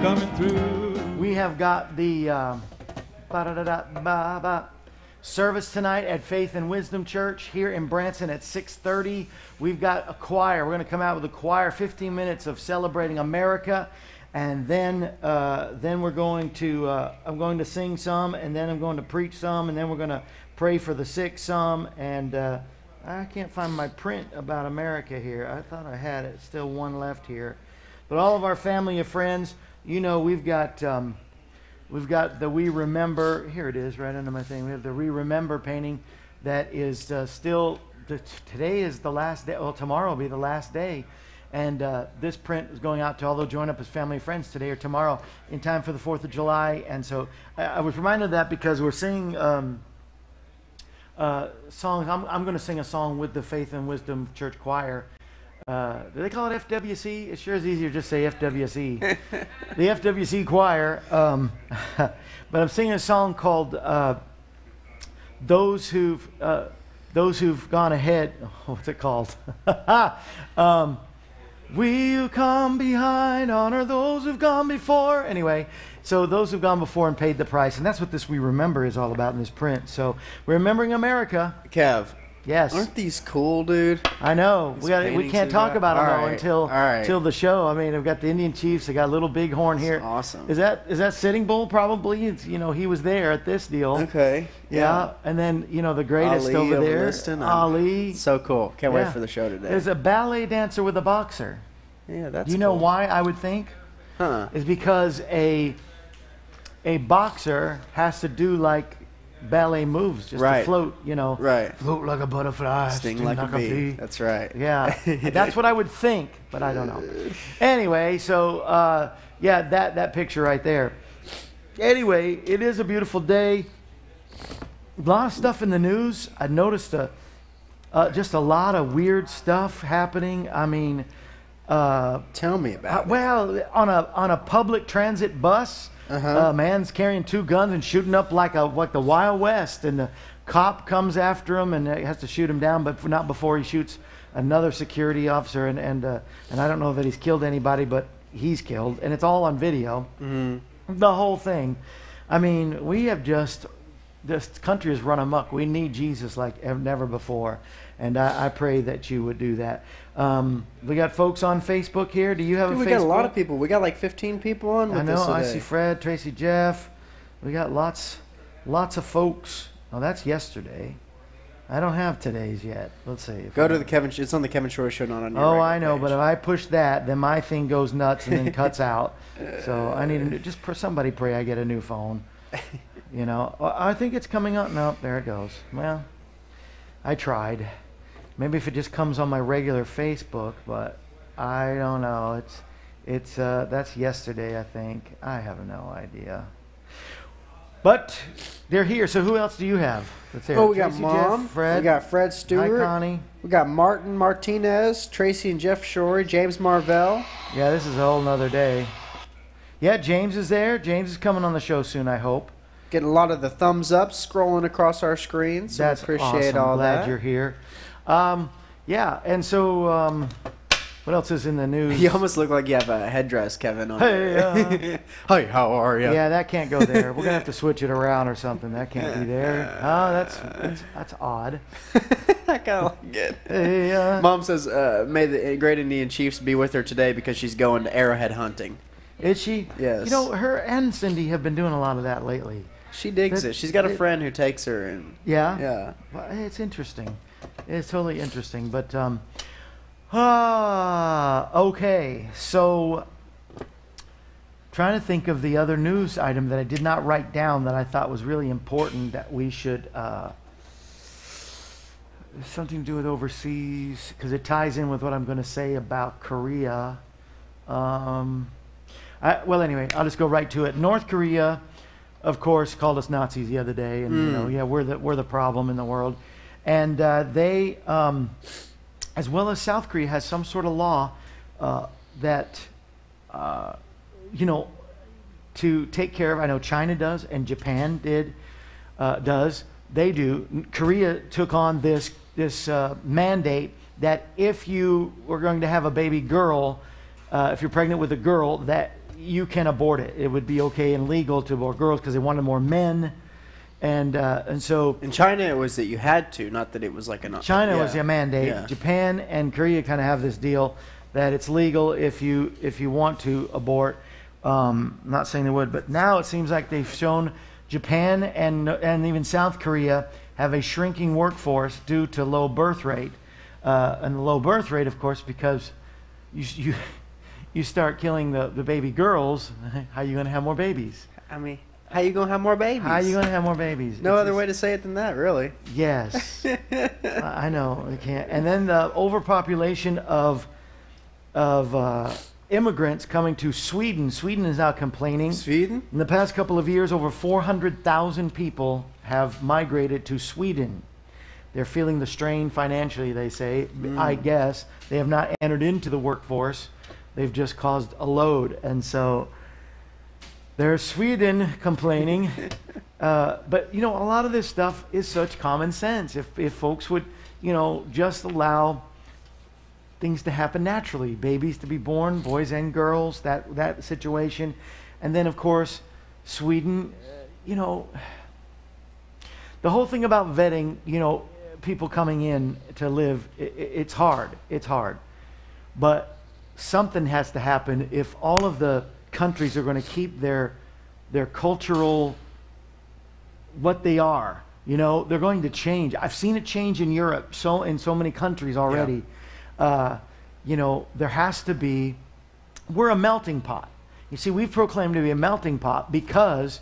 coming through. We have got the service tonight at Faith and Wisdom Church here in Branson at 6:30. We've got a choir. We're going to come out with a choir, 15 minutes of celebrating America, and then we're going to I'm going to sing some, and then I'm going to preach some, and then we're going to pray for the sick some. And I can't find my print about America here. I thought I had it. Still one left here. But all of our family and friends, you know, we've got the We Remember. Here it is, right under my thing. We have the We Remember painting that is still. Today is the last day. Well, tomorrow will be the last day, and this print is going out to all those join up as family and friends today or tomorrow in time for the 4th of July. And so I was reminded of that because we're singing songs. I'm going to sing a song with the Faith and Wisdom Church Choir. Do they call it FWC? It sure is easier to just say FWC. The FWC choir. But I'm singing a song called "Those Who've Gone Ahead." Oh, what's it called? We who come behind honor those who've gone before. Anyway, so those who've gone before and paid the price, and that's what this We Remember is all about in this print. So we're remembering America. Kev. Yes. Aren't these cool, dude? I know. We can't talk about them though until the show. I mean, I've got the Indian Chiefs. I got Little Bighorn here. That's awesome. Is that Sitting Bull? Probably. It's, you know, he was there at this deal. Okay. Yeah. And then, you know, the greatest Ali over there. Liston. Ali. So cool. Can't wait for the show today. There's a ballet dancer with a boxer. Yeah, that's Do you know why, I would think? Huh. Is because a boxer has to do like ballet moves just to float, you know. Right. Float like a butterfly. Sting like a bee. That's right. Yeah. That's what I would think, but I don't know. Anyway, so, yeah, that picture right there. Anyway, it is a beautiful day. A lot of stuff in the news. I noticed just a lot of weird stuff happening. I mean... tell me about it. Well, on a public transit bus... A man's carrying 2 guns and shooting up like the Wild West, and the cop comes after him and has to shoot him down, but not before he shoots another security officer, and I don't know that he's killed anybody, but he's killed, and it's all on video. Mm-hmm. The whole thing. I mean, we have this country has run amok. We need Jesus like never before, and I pray that you would do that. We got folks on Facebook here. Do you have a Facebook? We got a lot of people. We got like 15 people on with I know. us today. I see Fred, Tracy, Jeff. We got lots of folks. Oh, that's yesterday. I don't have today's yet. Let's see. Go to the Kevin. It's on the Kevin Shore Show, not on your I know, page. but if I push that, then my thing goes nuts and then cuts out. So I need just somebody pray I get a new phone. You know, I think it's coming up. No, there it goes. Well, I tried. Maybe if it just comes on my regular Facebook, but I don't know. It's that's yesterday, I think. I have no idea. But they're here. So who else do you have? Let's hear. We got Tracy, Mom. Jeff, Fred. We got Fred Stewart. Hi, Connie. We got Martin Martinez, Tracy and Jeff Shorey, James Marvell. Yeah, this is a whole nother day. Yeah, James is there. James is coming on the show soon, I hope. Getting a lot of the thumbs up scrolling across our screen. So That's appreciate awesome. all Glad that. you're here. Yeah, and so what else is in the news? You almost look like you have a headdress, Kevin. On Hey, hi, how are you? Yeah, that can't go there. We're gonna have to switch it around or something. That can't be there. Oh, that's odd. I kind of like it. Hey, Mom says, "May the great Indian Chiefs be with her today because she's going to arrowhead hunting." Is she? Yes. You know, her and Cindy have been doing a lot of that lately. She digs it. She's got a friend who takes her, and yeah. Yeah. Well, it's interesting. It's totally interesting, but okay. So, trying to think of the other news item that I did not write down that I thought was really important that we should. Something to do with overseas because it ties in with what I'm going to say about Korea. Well, anyway, I'll just go right to it. North Korea, of course, called us Nazis the other day, and you know, yeah, we're the problem in the world. And they, as well as South Korea, has some sort of law that, you know, to take care of. I know China does, and Japan does. They do. Korea took on this mandate that if you were going to have a baby girl, if you're pregnant with a girl, that you can abort it. It would be okay and legal to abort girls because they wanted more men. And so In China, it was that you had to, not that it was like an. China was a mandate. Yeah. Japan and Korea kind of have this deal that it's legal if you want to abort. I'm not saying they would, but now it seems like they've shown Japan and even South Korea have a shrinking workforce due to low birth rate, and the low birth rate, of course, because you start killing the baby girls. How are you going to have more babies? I mean, how you gonna have more babies? How are you going to have more babies? No other way to say it than that, really. Yes, I know. I can't. And then the overpopulation of immigrants coming to Sweden. Sweden is now complaining. Sweden? In the past couple of years, over 400,000 people have migrated to Sweden. They're feeling the strain financially, they say. I guess. They have not entered into the workforce. They've just caused a load. And so there's Sweden complaining. But, a lot of this stuff is such common sense. If folks would, just allow things to happen naturally, babies to be born, boys and girls, that situation. And then, of course, Sweden, the whole thing about vetting, people coming in to live, it's hard. It's hard. But something has to happen if all of the countries are going to keep their cultural, what they are. They're going to change. I've seen it change in Europe, in so many countries already. Yeah. There has to be, we're a melting pot. You see, we've proclaimed to be a melting pot because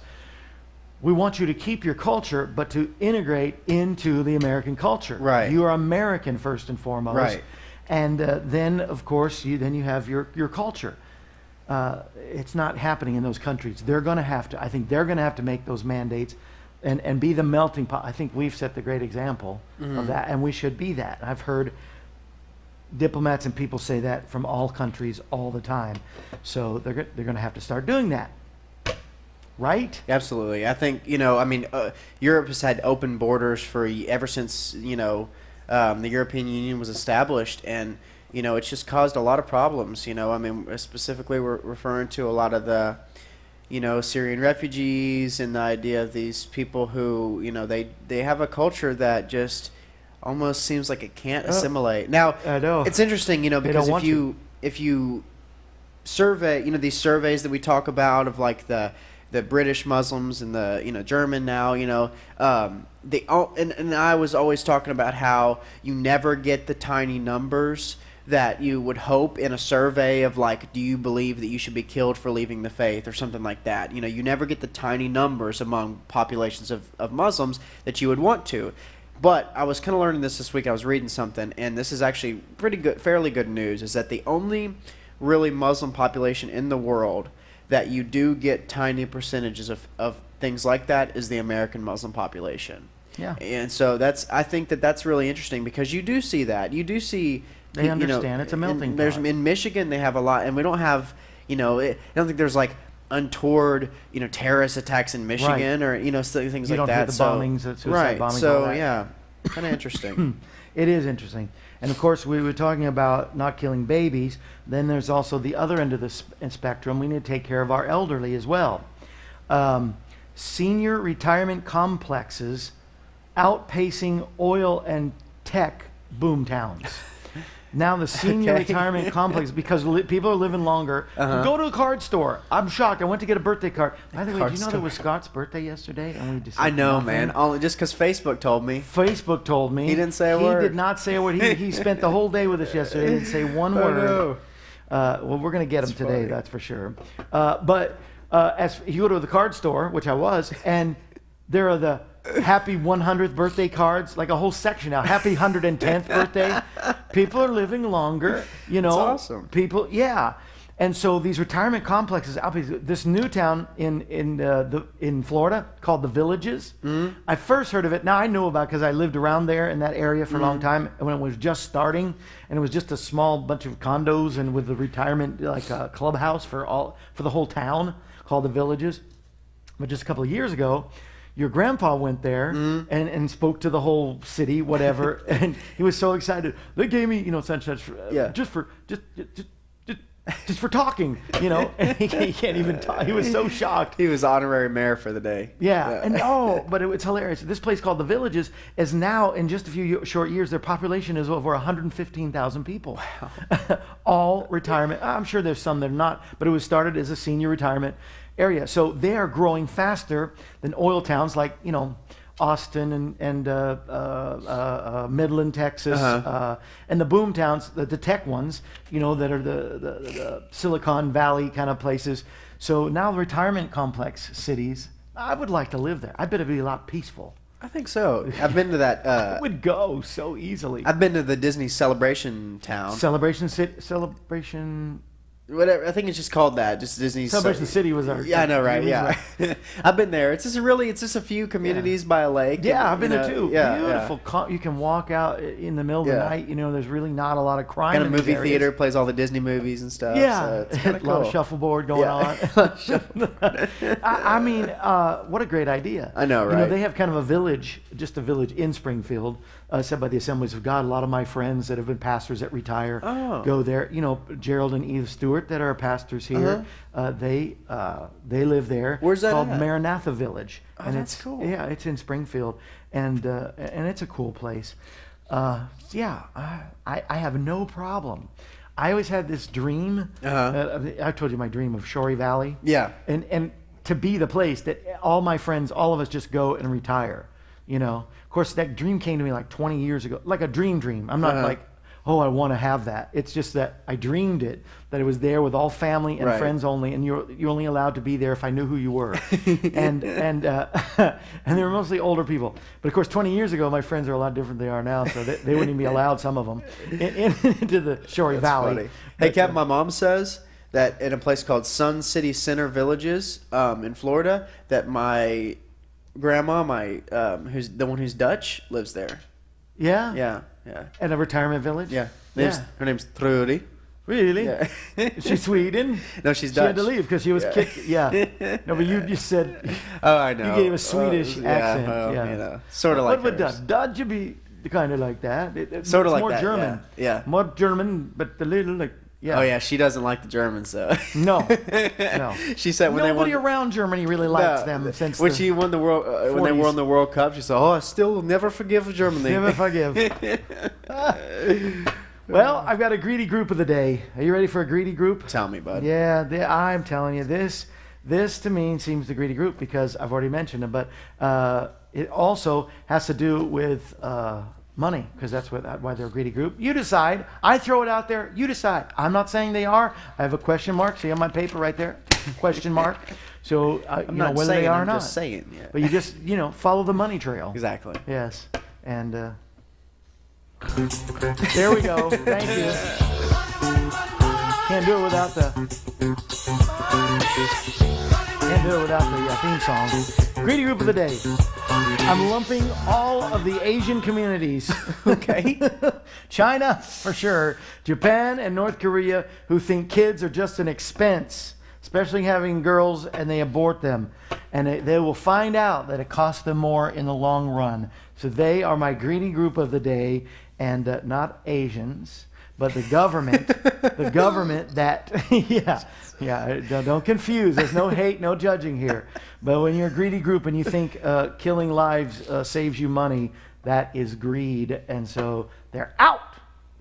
we want you to keep your culture, but to integrate into the American culture. Right. You are American first and foremost. Right. And then, of course, you have your culture. It's not happening in those countries. They're going to have to, I think they're going to have to make those mandates and be the melting pot. I think we've set the great example of that, and we should be that. I've heard diplomats and people say that from all countries all the time. So they're going to have to start doing that. Right? Absolutely. I think, Europe has had open borders ever since, the European Union was established, and, it's just caused a lot of problems. Specifically we're referring to a lot of the, Syrian refugees and the idea of these people who, they have a culture that just almost seems like it can't assimilate. Now, I know. it's interesting, because if you survey, these surveys that we talk about of like the British Muslims and the German now, and I was always talking about how you never get the tiny numbers that you would hope in a survey of like, do you believe that you should be killed for leaving the faith or something like that. You never get the tiny numbers among populations of Muslims that you would want to. But I was kind of learning this week. I was reading something, and this is actually pretty good, fairly good news, is that the only really Muslim population in the world that you do get tiny percentages of things like that is the American Muslim population. Yeah. And so I think that's really interesting because you do see that. You do see. They understand it's a melting pot. In Michigan, they have a lot, and we don't have, I don't think there's like untoward, terrorist attacks in Michigan or, things like that. You don't hear the bombings, suicide bombings. So, all that. yeah, kind of interesting. It is interesting. And, of course, we were talking about not killing babies. Then there's also the other end of the spectrum. We need to take care of our elderly as well. Senior retirement complexes outpacing oil and tech boom towns. Now the senior retirement complex, because people are living longer. Go to a card store. I'm shocked. I went to get a birthday card. By the way, do you know that was Scott's birthday yesterday? And we I know, man. Only just because Facebook told me. Facebook told me. He didn't say a word. He did not say a word. He spent the whole day with us yesterday. He didn't say one word. No. Well, we're going to get him today, that's for sure. But as you go to the card store, which I was, and there are the happy 100th birthday cards, like a whole section now. Happy 110th birthday. People are living longer, That's awesome. People, yeah. And so these retirement complexes, this new town in Florida called the Villages. I first heard of it. Now I knew about it because I lived around there in that area for a long time when it was just starting, and it was just a small bunch of condos and with the retirement like a clubhouse for the whole town called the Villages. But just a couple of years ago, your grandpa went there and spoke to the whole city, whatever, and he was so excited. They gave me, such, just just for talking, and he can't even talk. He was so shocked. He was honorary mayor for the day. Yeah. And but it's hilarious. This place called The Villages is now, in just a few short years, their population is over 115,000 people. Wow. All retirement. I'm sure there's some that are not, but it was started as a senior retirement area. So they are growing faster than oil towns like, Austin and Midland, Texas, and the boom towns, the tech ones, that are the Silicon Valley kind of places. So now the retirement complex cities, I would like to live there. I bet it'd be a lot peaceful. I think so. I've been to that. I would go so easily. I've been to the Disney Celebration Town. Celebration. Whatever, I think it's just called that. Just Disney Celebration City was our. Yeah, I know, right? Yeah, I've been there. It's just a few communities by a lake. Yeah, I've been there too. Yeah, beautiful. Yeah. You can walk out in the middle of the night. There's really not a lot of crime. And a movie theater plays all the Disney movies and stuff. Yeah, so it's a lot of shuffleboard going on. I mean, what a great idea. I know, right? They have kind of a village, just a village in Springfield, set by the Assemblies of God. A lot of my friends that have been pastors that retire go there. Gerald and Eve Stewart that are pastors here. They live there. Where's that called at? Maranatha Village. Oh, and that's it's cool. Yeah, it's in Springfield, and it's a cool place. I have no problem. I always had this dream. I told you my dream of Shorey Valley. Yeah. And to be the place that all my friends, all of us just go and retire. Of course, that dream came to me like 20 years ago, like a dream. I'm not like, oh, I want to have that. It's just that I dreamed it, that it was there with all family and friends only, and you're only allowed to be there if I knew who you were. and they were mostly older people. But of course, 20 years ago, my friends are a lot different than they are now, so they wouldn't even be allowed, some of them, into the Shorey Valley. Funny. Hey, Cap, my mom says that in a place called Sun City Center Villages in Florida, that my grandma, who's the one who's Dutch, lives there. Yeah? Yeah. At a retirement village? Yeah. Her name's Trudy. Really? Yeah. Is she Sweden? No, she's She Dutch. had to leave because she was kicked. Yeah. No, but you just said. Oh, I know. You gave a Swedish accent. Well, sort of like What would hers. Dutch would be kind of like that. Sort of it's like more that, German. yeah. More German, but a little like. Yeah. Oh yeah, she doesn't like the Germans though. No. She said when nobody they won, around Germany really likes them since when she won the world when they won the World Cup. She said, "Oh, I still never forgive Germany." Never forgive. Well, I've got a greedy group of the day. Are you ready for a greedy group? Tell me, bud. Yeah, I'm telling you, this to me seems the greedy group because I've already mentioned it, but it also has to do with money, because that's why they're a greedy group. You decide. I throw it out there. You decide. I'm not saying they are. I have a question mark. See on my paper right there? Question mark. So I'm not whether saying, they are I'm or not. just saying. Yeah. But you just follow the money trail. Exactly. Yes. And there we go. Thank you. Can't do it without the theme song. Greedy group of the day. I'm lumping all of the Asian communities. Okay. China, for sure. Japan and North Korea, who think kids are just an expense, especially having girls, and they abort them. And they will find out that it costs them more in the long run. So they are my greedy group of the day, and not Asians, but the government. The government that, don't confuse. There's no hate, no judging here. But when you're a greedy group and you think killing lives saves you money, that is greed. And so they're out.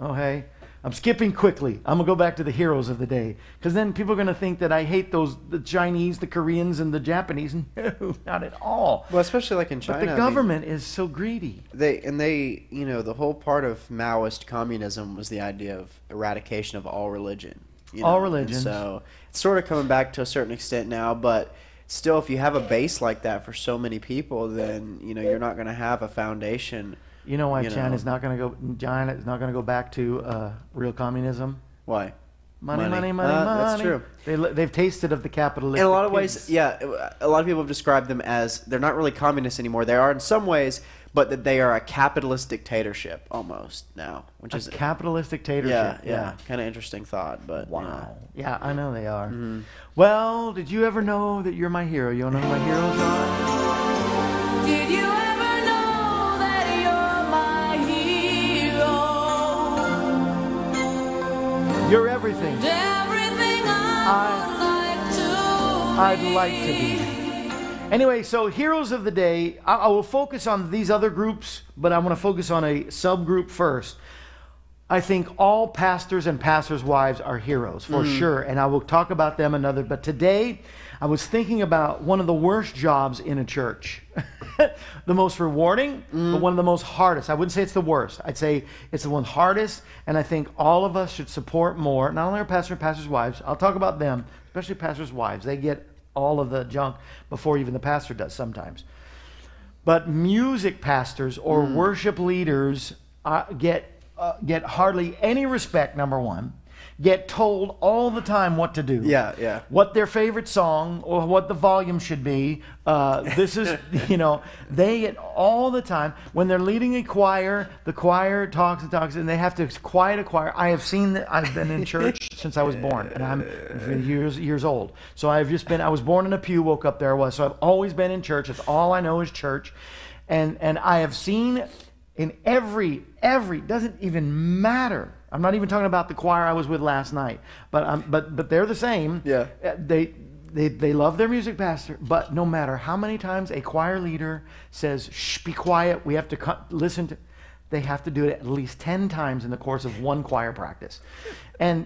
Okay? I'm skipping quickly. I'm going to go back to the heroes of the day. Because then people are going to think that I hate the Chinese, the Koreans, and the Japanese. No, not at all. Well, especially like in China. But the government is so greedy. They, the whole part of Maoist communism was the idea of eradication of all religion. All religions. So it's sort of coming back to a certain extent now, but still, if you have a base like that for so many people, then, you're not going to have a foundation. You know why China's not going to go back to real communism? Why? Money. That's true. They've tasted of the capitalistic in a lot of pigs. ways, yeah. A lot of people have described them as they're not really communists anymore. They are in some ways, but that they are a capitalist dictatorship almost now, which is a capitalist dictatorship. Yeah. Kind of interesting thought, but wow. Yeah, I know they are. Mm-hmm. Well, did you ever know that you're my hero? You want to know who my heroes are? Did you ever know that you're my hero? You're everything. Everything I'd like to be. Anyway, so heroes of the day, I will focus on these other groups, but I want to focus on a subgroup first. I think all pastors and pastors' wives are heroes, for sure, and I will talk about them another. But today, I was thinking about one of the worst jobs in a church. The most rewarding, but one of the most hardest. I wouldn't say it's the worst. I'd say it's the one hardest, and I think all of us should support more, not only our pastor and pastors' wives. I'll talk about them, especially pastors' wives. They get all of the junk before even the pastor does sometimes. But music pastors or worship leaders get hardly any respect, number one. Get told all the time what to do. Yeah. What their favorite song or what the volume should be. This is, they get all the time. When they're leading a choir, the choir talks and talks, and they have to quiet a choir. I have seen that. I've been in church since I was born, and I'm years old. So I was born in a pew, woke up there I was. So I've always been in church. That's all I know is church. And I have seen in every, doesn't even matter. I'm not even talking about the choir I was with last night, but they're the same. Yeah. They love their music pastor, but no matter how many times a choir leader says, "Shh, be quiet, we have to listen to," they have to do it at least 10 times in the course of one choir practice. And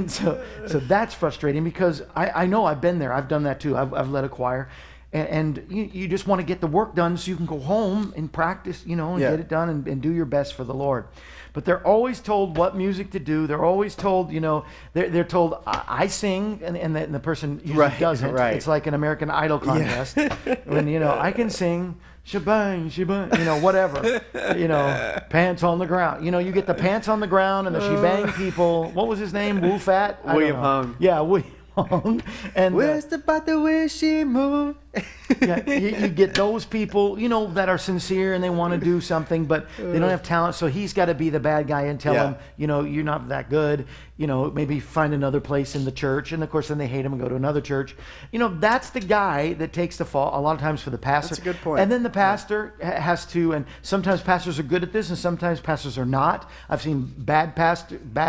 so that's frustrating because I know I've been there. I've done that too. I've led a choir. And you just want to get the work done so you can go home and practice, and get it done and do your best for the Lord. But they're always told what music to do. They're always told, they're told, I sing, and the person usually doesn't. Right. It's like an American Idol contest. When, I can sing, shebang, shebang, whatever. Pants on the ground. You get the pants on the ground and the shebang people. What was his name? Wu Fat? William Hung. Yeah, William Hung. And Where's about the way she moved? Yeah, you get those people, that are sincere and they want to do something, but they don't have talent. So he's got to be the bad guy and tell them, you're not that good. Maybe find another place in the church. And of course, then they hate him and go to another church. That's the guy that takes the fall a lot of times for the pastor. That's a good point. And then the pastor has to, and sometimes pastors are good at this and sometimes pastors are not. I've seen bad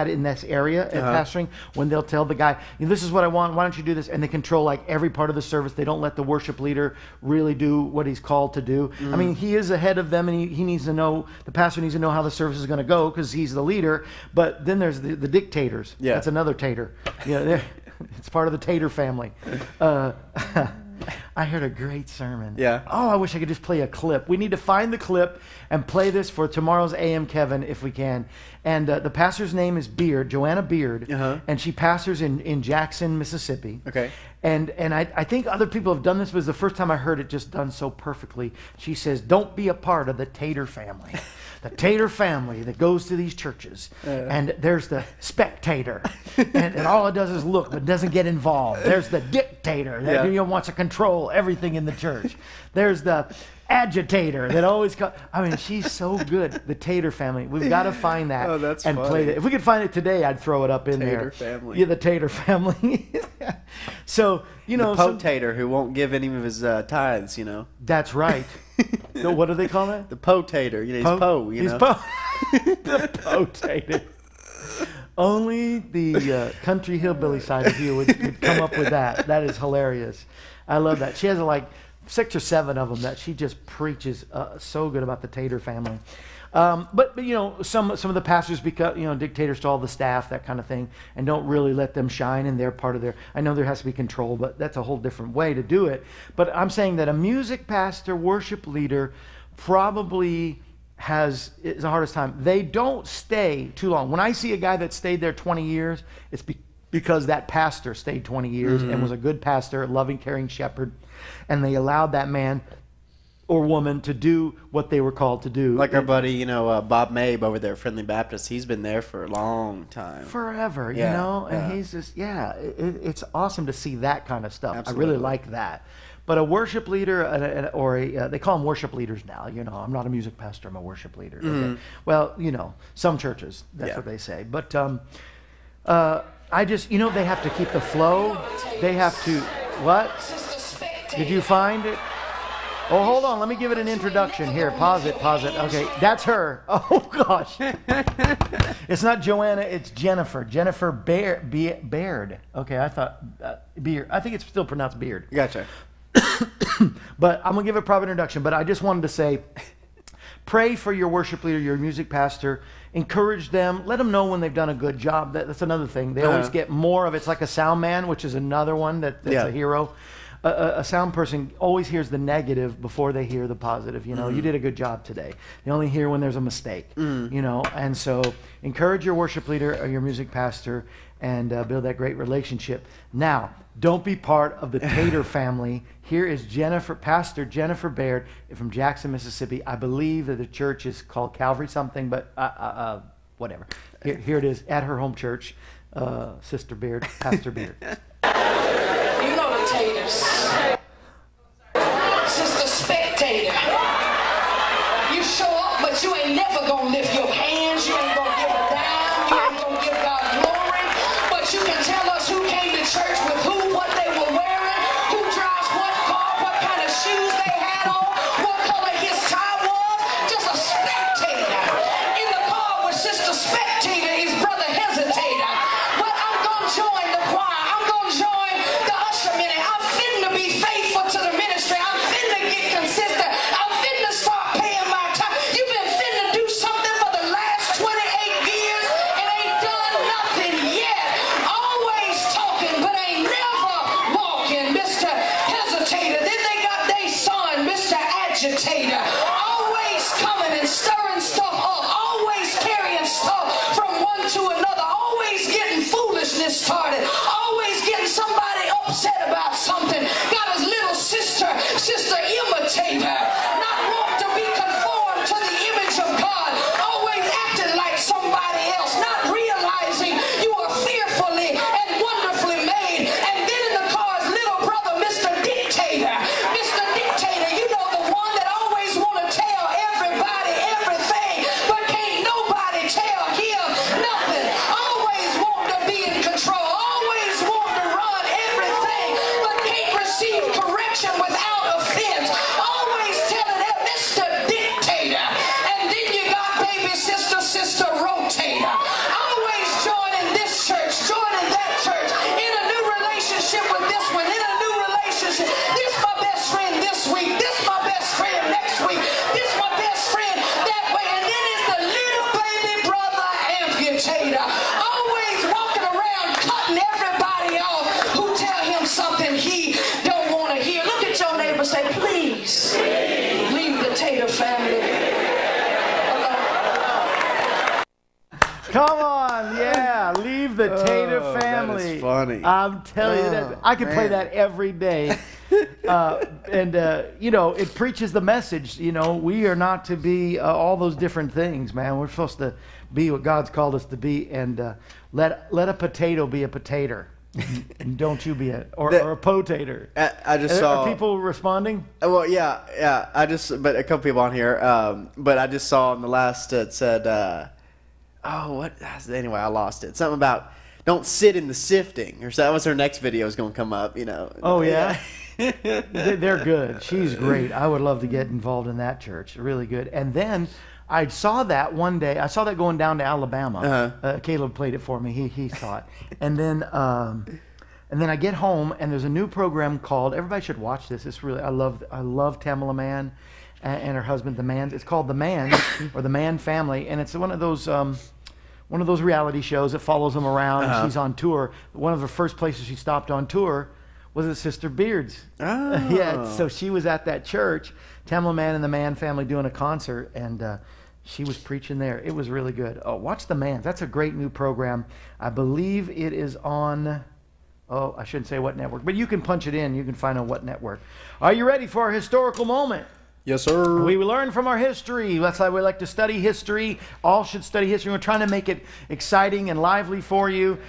in this area at pastoring when they'll tell the guy, this is what I want. Why don't you do this? And they control like every part of the service. They don't let the worship leader really do what he's called to do. I mean, he is ahead of them, and he needs to know, the pastor needs to know how the service is going to go because he's the leader. But then there's the dictators. Yeah. That's another tater. It's part of the tater family. I heard a great sermon. Yeah. Oh, I wish I could just play a clip. We need to find the clip and play this for tomorrow's AM Kevin if we can. And the pastor's name is Beard, Joanna Beard, and she pastors in Jackson, Mississippi. Okay. And I think other people have done this, but it's the first time I heard it just done so perfectly. She says, don't be a part of the Tater family. The Tater family that goes to these churches. And there's the spectator. and all it does is look, but doesn't get involved. There's the dictator that wants to control everything in the church. There's the agitator that always she's so good. The Tater family. We've got to find that and funny. play it. If we could find it today, I'd throw it up in Tater there. family. Yeah, the Tater family. So, The potator who won't give any of his tithes, That's right. So what do they call that? The potator. He's po, He's the potator. Only the country hillbilly side of you would come up with that. That is hilarious. I love that. She has like 6 or 7 of them that she just preaches so good about the Tater family. But some of the pastors become dictators to all the staff, that kind of thing, and don't really let them shine in their part of their. I know there has to be control, but that's a whole different way to do it. But I'm saying that a music pastor, worship leader, probably is the hardest time. They don't stay too long. When I see a guy that stayed there 20 years, it's because that pastor stayed 20 years and was a good pastor, a loving, caring shepherd, and they allowed that man or woman to do what they were called to do. Like our buddy, Bob Mabe over there at Friendly Baptist. He's been there for a long time. Forever, and he's just, it's awesome to see that kind of stuff. Absolutely. I really like that. But a worship leader they call them worship leaders now. I'm not a music pastor, I'm a worship leader. Okay. Well, some churches, that's what they say. But I just, they have to keep the flow. They have to, what? Did you find it? Oh, hold on. Let me give it an introduction. Here, pause it, pause it. Okay, that's her. Oh, gosh. It's not Joanna, it's Jennifer. Jennifer Baird. Okay, I thought Beard. I think it's still pronounced Beard. Gotcha. But I'm going to give a proper introduction. But I just wanted to say, pray for your worship leader, your music pastor. Encourage them. Let them know when they've done a good job. That's another thing. They always get more of it. It's like a sound man, which is another one that's a hero. A sound person always hears the negative before they hear the positive. You know, you did a good job today. They only hear when there's a mistake. You know, and so encourage your worship leader or your music pastor and build that great relationship. Now, don't be part of the Tater family. Here is Pastor Jennifer Baird from Jackson, Mississippi. I believe that the church is called Calvary something, but whatever. Here it is at her home church, Sister Baird, Pastor Baird. You know the Taters. Sister Spectator. You show up, but you ain't never gonna lift your hands. You ain't gonna give a dime. You ain't gonna give God glory. But you can tell us who came to church with who, what they were wearing, who drives what car, what kind of shoes they had on, what color his tie was. Just a spectator. In the car with Sister Spectator is Brother Hesitator. Well, I'm gonna join the choir. I'm gonna join the usher minute. I'm finna be faithful to the ministry. I'm finna get consistent. I'm finna start paying my time. You've been finna do something for the last 28 years and ain't done nothing yet. Always talking, but ain't never walking. Mr. Hesitator. Then they got their son, Mr. Agitator. Always coming and stirring stuff up. Always carrying stuff from one to another. Always getting foolishness started. Always getting somebody upset about something. Got his little sister, Sister Imitator. Not want to be conformed to the image of God. Always acting like somebody else. Not realizing you are fearfully and wonderfully made. And then in the car's little brother, Mr. Dictator. Mr. Dictator, you know, the one that always want to tell everybody everything, but can't nobody tell him nothing. Always want to be in control. Always want to run everything, but can't receive correction without offense. Always telling them, Mr. Dictator. And then you got baby sister, Sister Rotator. Always joining this church, joining that church, in a new relationship with this one, in a new relationship. This my best friend this week. This my best friend next week. This my best friend that way. And then it's the little baby brother amputator. Always walking around cutting everybody off who tell him something he don't want to hear. Look at your neighbor, say, please leave the Tater family alone. Come on, yeah. Leave the Tater Oh, that family. is funny. I'm telling you that. I can play that every day. You know, it preaches the message. You know, we are not to be all those different things, man. We're supposed to be what God's called us to be, and let a potato be a potato. And don't you be or a potato. I just saw Are people responding? Well, yeah. But a couple people on here. But I just saw on the last it said, anyway, I lost it. Something about don't sit in the sifting, or so that was her next video is going to come up. You know. Oh yeah. They're good. She's great. I would love to get involved in that church. Really good. And then I saw that one day. I saw that going down to Alabama. Caleb played it for me. He saw it. And then I get home and there's a new program called. Everybody should watch this. It's really I love Tamala Mann and her husband the Mann. It's called The Man or The Mann Family, and it's one of those reality shows that follows them around. And she's on tour. One of the first places she stopped on tour was at Sister Beard's. Oh. Yeah, so she was at that church, Tamala Mann and the Mann family doing a concert, and she was preaching there. It was really good. Oh, watch The Man. That's a great new program. I believe it is on, I shouldn't say what network, but you can punch it in. You can find out what network. Are you ready for our historical moment? Yes, sir. We learn from our history. That's why we like to study history. All should study history. We're trying to make it exciting and lively for you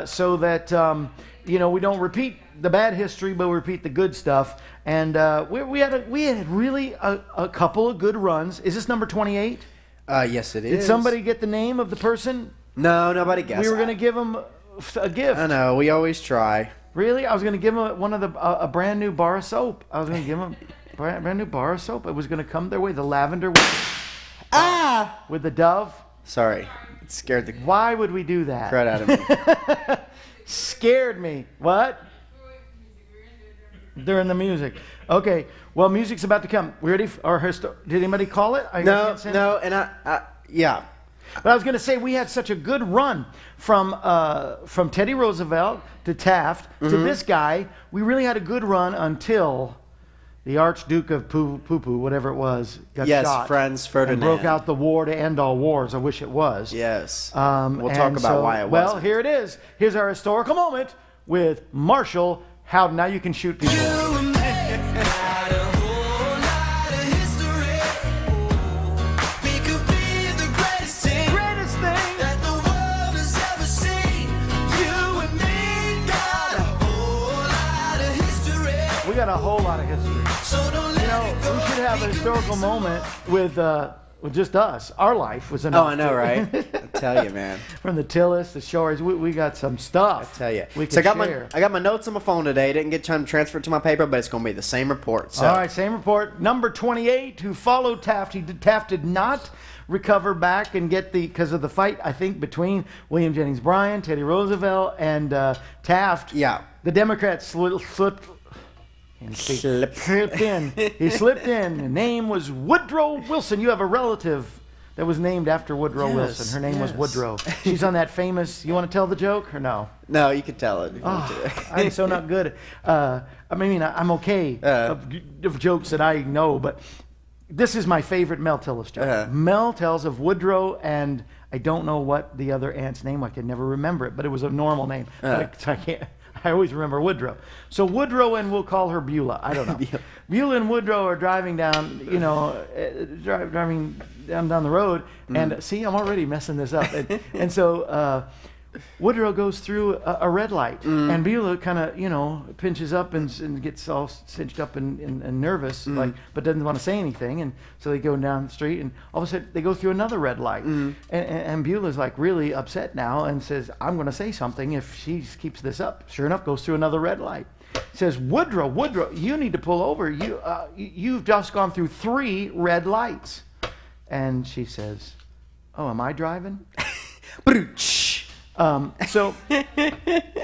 so that, you know, we don't repeat the bad history, but we repeat the good stuff. And we had really a couple of good runs. Is this number 28? Yes, it is. Did somebody get the name of the person? No, nobody guessed. We were going to give them a gift. I know. We always try. Really? I was going to give him a brand new bar of soap. I was going to give him. brand new bar of soap. It was going to come their way. The lavender with the dove. Sorry, it scared the Why would we do that? crud out of me. Scared me. What? During the music. Okay. Well, music's about to come. We ready? Did anybody call it? No, and yeah. But I was going to say we had such a good run from Teddy Roosevelt to Taft to this guy. We really had a good run until the Archduke of Poo Poo, whatever it was, got shot. Franz And Ferdinand broke out the war to end all wars. I wish it was. Yes. We'll talk about why it Well, wasn't. here it is. Here's our historical moment with Marshall Howden. Now you can shoot people. We got a whole lot of history. You know, we should have a historical moment with just us. Our life was enough. Oh, I know, right? I tell you, man. From the Tillis, the Shores, we got some stuff. I tell you. We So can I share. got my notes on my phone today. Didn't get time to transfer it to my paper, but it's going to be the same report. So. All right, same report. Number 28, who followed Taft. Taft did not recover back and get because of the fight, I think, between William Jennings Bryan, Teddy Roosevelt, and Taft. Yeah. The Democrats slipped in. He slipped in. The name was Woodrow Wilson. You have a relative that was named after Woodrow Wilson. Her name was Woodrow. She's on that famous. You want to tell the joke or no? No, you can tell it. If you want to. I'm so not good. I mean, I'm okay of jokes that I know, but this is my favorite Mel Tillis joke. Mel tells of Woodrow and I don't know what the other aunt's name. I can never remember it, but it was a normal name. So I can't. I always remember Woodrow. So Woodrow and we'll call her Beulah. I don't know. Beulah and Woodrow are driving down, driving down the road. And see, I'm already messing this up. And so Woodrow goes through a red light. And Beulah kind of, pinches up and gets all cinched up and nervous, but doesn't want to say anything. And so they go down the street and all of a sudden they go through another red light. And Beulah's like really upset now and says, I'm going to say something if she keeps this up. Sure enough, goes through another red light. Says, Woodrow, you need to pull over. You've just gone through 3 red lights. And she says, oh, am I driving? So,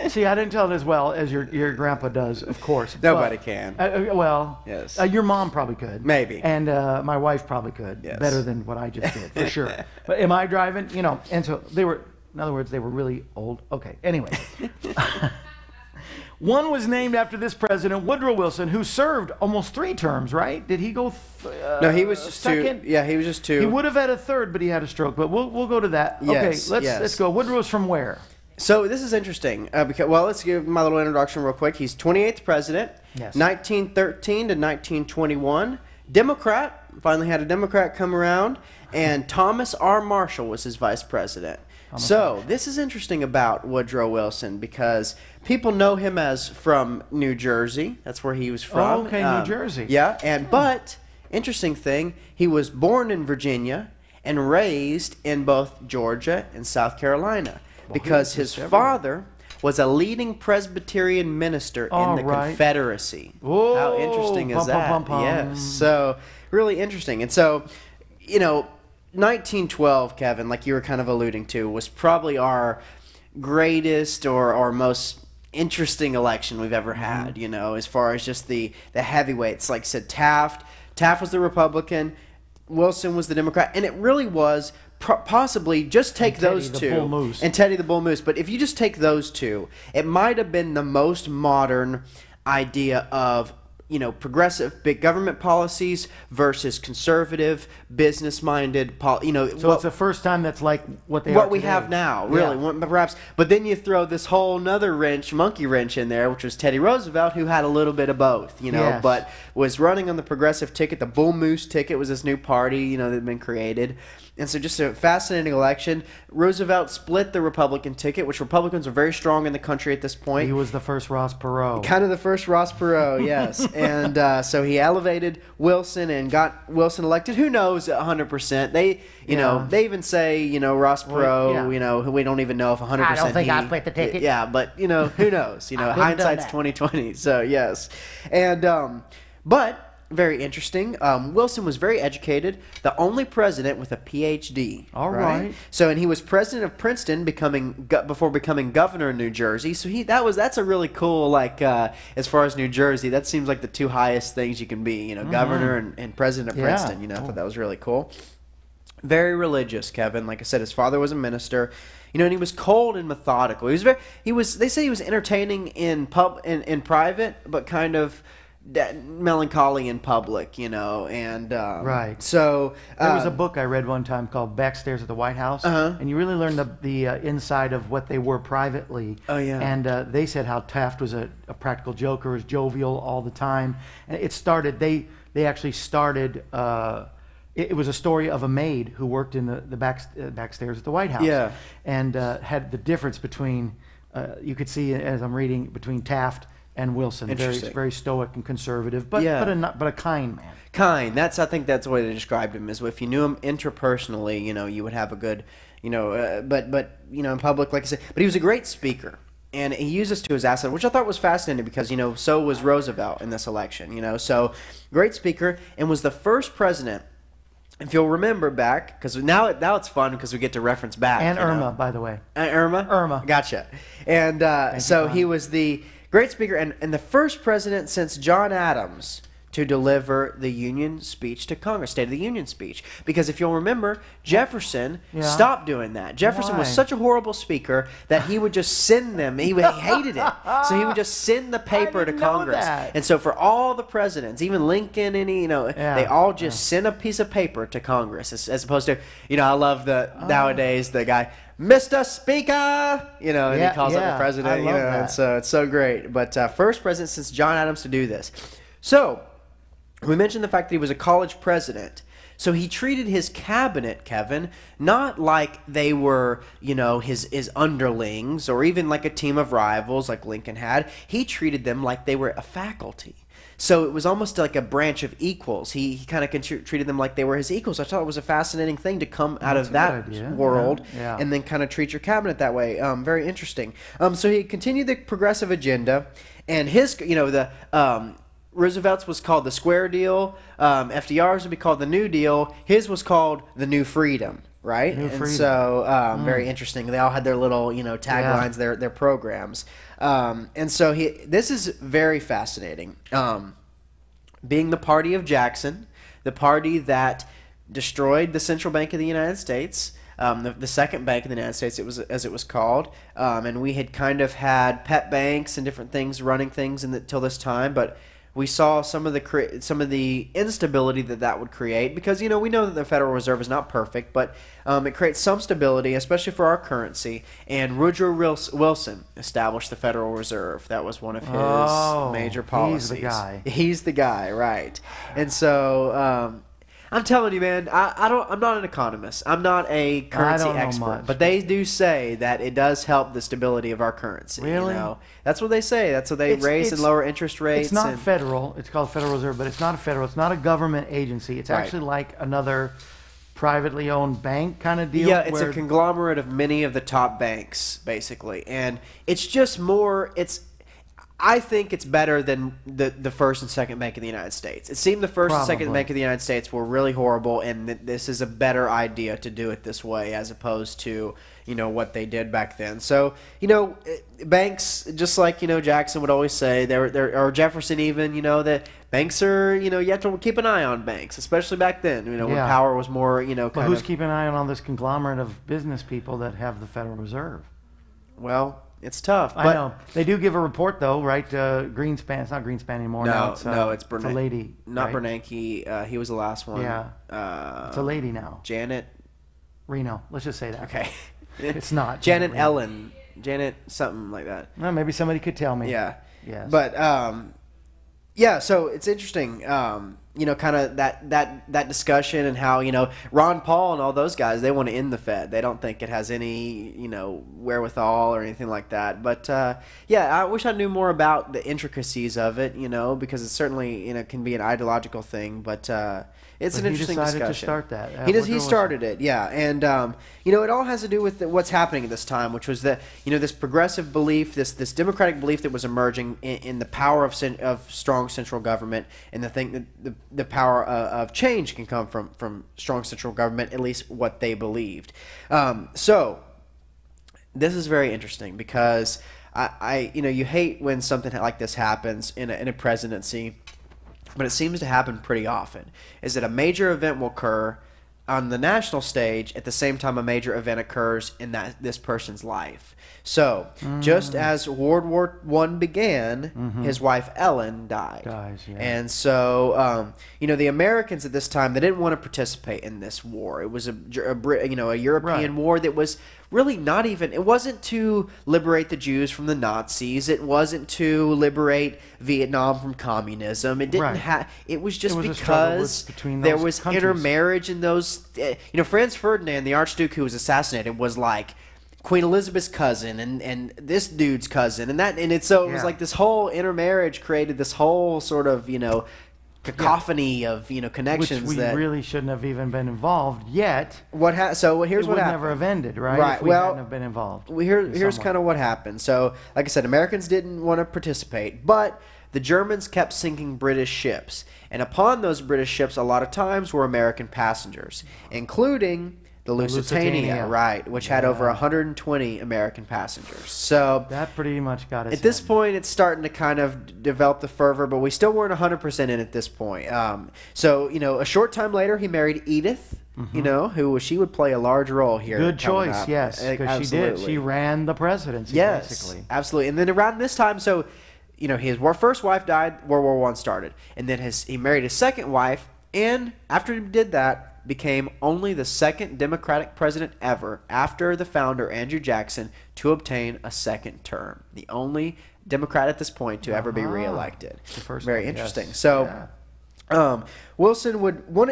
see, I didn't tell it as well as your grandpa does, of course. Nobody can. Yes. Your mom probably could. Maybe. And my wife probably could. Yes. Better than what I just did, for sure. But am I driving? And so they were, in other words, they were really old. Okay, anyway. One was named after this president, Woodrow Wilson, who served almost 3 terms, right? Did he go No, he was just second? 2. Yeah, he was just 2. He would have had a third, but he had a stroke. But we'll go to that. Yes, okay, yes. let's go. Woodrow's from where? So this is interesting because let's give my little introduction real quick. He's 28th president, Yes. 1913 to 1921. Democrat, finally had a Democrat come around, and Thomas R. Marshall was his vice president. This is interesting about Woodrow Wilson because people know him as from New Jersey. That's where he was from. Oh, okay, New Jersey. Yeah, but interesting thing, he was born in Virginia and raised in both Georgia and South Carolina because his father was a leading Presbyterian minister in the Confederacy. Whoa, how interesting is that? Pum, pum. Yes, so really interesting. And so, 1912, Kevin, like you were kind of alluding to, was probably our greatest or most interesting election we've ever had, as far as just the heavyweights. Like I said, Taft was the Republican, Wilson was the Democrat, and it really was possibly just take those two. Bull Moose. And Teddy the Bull Moose. But if you just take those two, it might have been the most modern idea of progressive big government policies versus conservative, business-minded, So it's the first time that's like what they are what we today. have now, really, perhaps. But then you throw this whole nother monkey wrench in there, which was Teddy Roosevelt, who had a little bit of both, Yes. but was running on the progressive ticket. The Bull Moose ticket was this new party, that had been created. And so just a fascinating election. Roosevelt split the Republican ticket, which Republicans are very strong in the country at this point. He was the first Ross Perot. Kind of the first Ross Perot, yes. And so he elevated Wilson and got Wilson elected. Who knows 100%? They even say, Ross Perot, we don't even know if 100% I don't think I split the ticket. Yeah, but, who knows? Hindsight's 20/20. So, yes. And, but very interesting. Wilson was very educated, the only president with a PhD. All right. So, and he was president of Princeton, before becoming governor of New Jersey. So that's a really cool, like, as far as New Jersey, that seems like the two highest things you can be. You know, governor and president of Yeah. Princeton. You know, I thought that was really cool. Very religious, Kevin. Like I said, his father was a minister. You know, and he was cold and methodical. They say he was entertaining in private, but kind of melancholy in public, you know, and Right. So There was a book I read one time called Backstairs at the White House, and you really learn the inside of what they were privately. Oh, yeah. And they said how Taft was a practical joker, was jovial all the time. And it started. They actually started. It was a story of a maid who worked in the backstairs at the White House. Yeah. And had the difference between. You could see as I'm reading between Taft and Wilson. Interesting. Very stoic and conservative, but a kind man. Kind. I think that's the way they described him. Is if you knew him interpersonally, you know, you would have a good, you know, but you know, in public, like I said, but he was a great speaker. And he used this to his asset, which I thought was fascinating because, you know, so was Roosevelt in this election, you know. So, great speaker, and was the first president, if you'll remember back, because now it's fun because we get to reference back. And you know. Irma, by the way. Irma? Irma. Gotcha. And so he was the great speaker and the first president since John Adams to deliver the Union speech to Congress, State of the Union speech. Because if you'll remember, Jefferson stopped doing that. Jefferson was Why? such a horrible speaker that he would just send them. He hated it. So he would just send the paper to didn't know Congress. that. And so for all the presidents, even Lincoln, they all just send a piece of paper to Congress as opposed to, you know, I love nowadays the guy, Mr. Speaker, you know, and he calls up the president, I love that. and so it's so great. But first president since John Adams to do this. So we mentioned the fact that he was a college president. So he treated his cabinet, Kevin, not like they were, you know, his underlings or even like a team of rivals like Lincoln had. He treated them like they were a faculty. So it was almost like a branch of equals. He kind of treated them like they were his equals. I thought it was a fascinating thing to come out of that world and then kind of treat your cabinet that way. Very interesting. So he continued the progressive agenda, and his, you know, the Roosevelt's was called the Square Deal. FDR's would be called the New Deal. His was called the New Freedom, right? New Freedom. And so very interesting. They all had their little, you know, taglines, their programs. And so this is very fascinating. Being the party of Jackson, the party that destroyed the Central Bank of the United States, the second bank in the United States, as it was called, and we had kind of had pet banks and different things running things till this time, but we saw some of the instability that would create because, you know, we know that the Federal Reserve is not perfect, but it creates some stability, especially for our currency. And Woodrow Wilson established the Federal Reserve. That was one of his major policies. He's the guy. He's the guy, right? And so I'm telling you, man, I'm not an economist. I'm not a currency don't know expert, much. but they do say that it does help the stability of our currency. Really? You know? That's what they say. That's what they raise and lower interest rates. It's not federal. It's called Federal Reserve, but it's not a federal. It's not a government agency. It's actually like another privately owned bank kind of deal. Yeah, it's a conglomerate of many of the top banks, basically. And it's just more, I think it's better than the first and second bank of the United States. It seemed the first and second bank of the United States were really horrible, and this is a better idea to do it this way as opposed to, you know, what they did back then. So, you know, banks, just like, you know, Jackson would always say, or Jefferson even, you know, that banks are, you know, you have to keep an eye on banks, especially back then, you know, when power was more, you know, But who's keeping an eye on all this conglomerate of business people that have the Federal Reserve? Well, it's tough. I know. They do give a report, though, right? Greenspan. It's not Greenspan anymore. No, now it's Bernanke. It's a lady. Not right? Bernanke. He was the last one. Yeah. It's a lady now. Janet. Reno. Let's just say that. Okay. It's not. Janet Reno. Ellen. Janet something like that. Well, maybe somebody could tell me. Yeah. Yes. But yeah, so it's interesting. You know, kind of that discussion and how, you know, Ron Paul and all those guys, they want to end the Fed. They don't think it has any, you know, wherewithal or anything like that. But yeah, I wish I knew more about the intricacies of it, you know, because it certainly, you know, can be an ideological thing. But it's an interesting discussion. He decided to start that. He started it, yeah. And, you know, it all has to do with what's happening at this time, which was that, you know, this progressive belief, this democratic belief that was emerging in the power of strong central government, and the thing that the power of change can come from strong central government, at least what they believed. So this is very interesting because you hate when something like this happens in a presidency, but it seems to happen pretty often. Is that a major event will occur on the national stage at the same time a major event occurs in this person's life. So, just as World War I began, his wife Ellen died. And so, the Americans at this time, they didn't want to participate in this war. It was a European war that was really not even, it wasn't to liberate the Jews from the Nazis. It wasn't to liberate Vietnam from communism. It didn't have, it was just because there was intermarriage in those, Franz Ferdinand, the Archduke who was assassinated, was like Queen Elizabeth's cousin and this dude's cousin it was like this whole intermarriage created this whole sort of cacophony of connections which we really shouldn't have even been involved yet. Here's what happened. Never have ended, right? If we hadn't have been involved. Here's kind of what happened. So, like I said, Americans didn't want to participate, but the Germans kept sinking British ships, and upon those British ships, a lot of times were American passengers, including the Lusitania, right, which had over 120 American passengers. So that pretty much got us. At this point, it's starting to kind of develop the fervor, but we still weren't 100% in at this point. A short time later, he married Edith. She would play a large role here. Good choice, yes, because she did. She ran the presidency, basically. Absolutely. And then around this time, his first wife died, World War I started, and then he married his second wife, and after he did that, became only the second Democratic president ever, after the founder, Andrew Jackson, to obtain a second term. The only Democrat at this point to ever be reelected. Very interesting. Yes. So, Wilson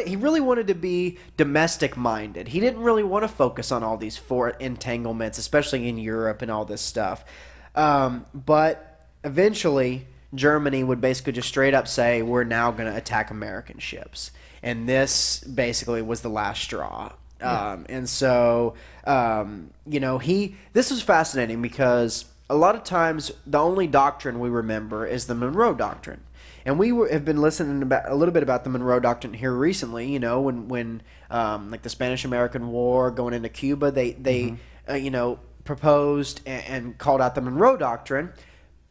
he really wanted to be domestic-minded. He didn't really want to focus on all these foreign entanglements, especially in Europe and all this stuff. But eventually, Germany would basically just straight up say, we're now going to attack American ships. And this basically was the last straw. This was fascinating because a lot of times the only doctrine we remember is the Monroe Doctrine. And we have been listening a little bit about the Monroe Doctrine here recently, when like the Spanish-American War, going into Cuba, they proposed and called out the Monroe Doctrine,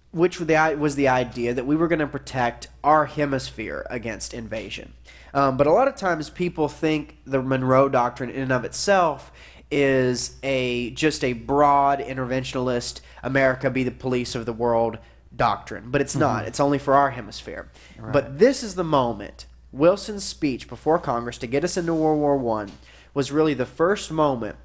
which was the idea that we were going to protect our hemisphere against invasion. But a lot of times people think the Monroe Doctrine in and of itself is just a broad interventionalist, America be the police of the world doctrine. But it's not. It's only for our hemisphere. Right. But this is the moment. Wilson's speech before Congress to get us into World War I was really the first moment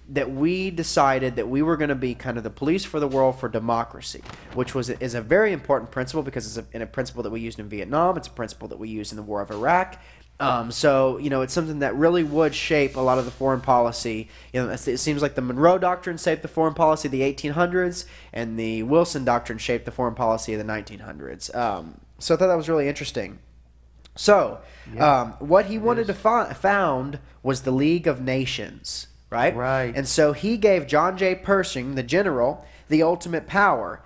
that we decided that we were going to be kind of the police for the world for democracy, which is a very important principle because it's a principle that we used in Vietnam. It's a principle that we used in the War of Iraq. It's something that really would shape a lot of the foreign policy. It seems like the Monroe Doctrine shaped the foreign policy of the 1800s, and the Wilson Doctrine shaped the foreign policy of the 1900s. So I thought that was really interesting. So, what he wanted to found was the League of Nations. Right. And so he gave John J. Pershing, the general, the ultimate power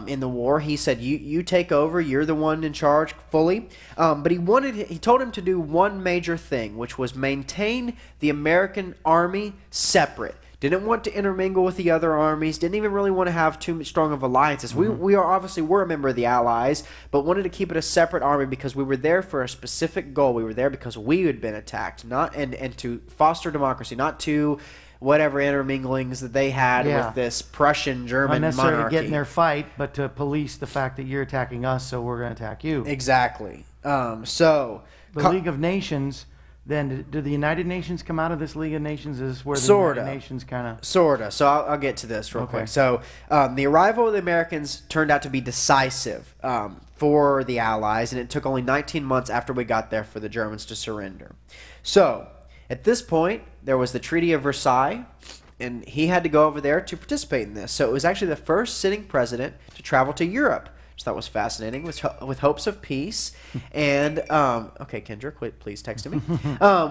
in the war. He said, "You take over. You're the one in charge fully." But he told him to do one major thing, which was maintain the American army separate. Didn't want to intermingle with the other armies. Didn't even really want to have too strong of alliances. We were a member of the Allies, but wanted to keep it a separate army because we were there for a specific goal. We were there because we had been attacked, and to foster democracy, not to whatever interminglings that they had with this Prussian German not necessarily monarchy. To get in their fight, but to police the fact that you're attacking us, so we're going to attack you. Exactly. The League of Nations. Then, did the United Nations come out of this League of Nations? Is this where the United Nations kind of... Sorta. So I'll get to this real quick. So the arrival of the Americans turned out to be decisive for the Allies, and it took only 19 months after we got there for the Germans to surrender. So at this point, there was the Treaty of Versailles, and he had to go over there to participate in this. So it was actually the first sitting president to travel to Europe, which I thought was fascinating, with hopes of peace. And, okay, Kendrick, please text me.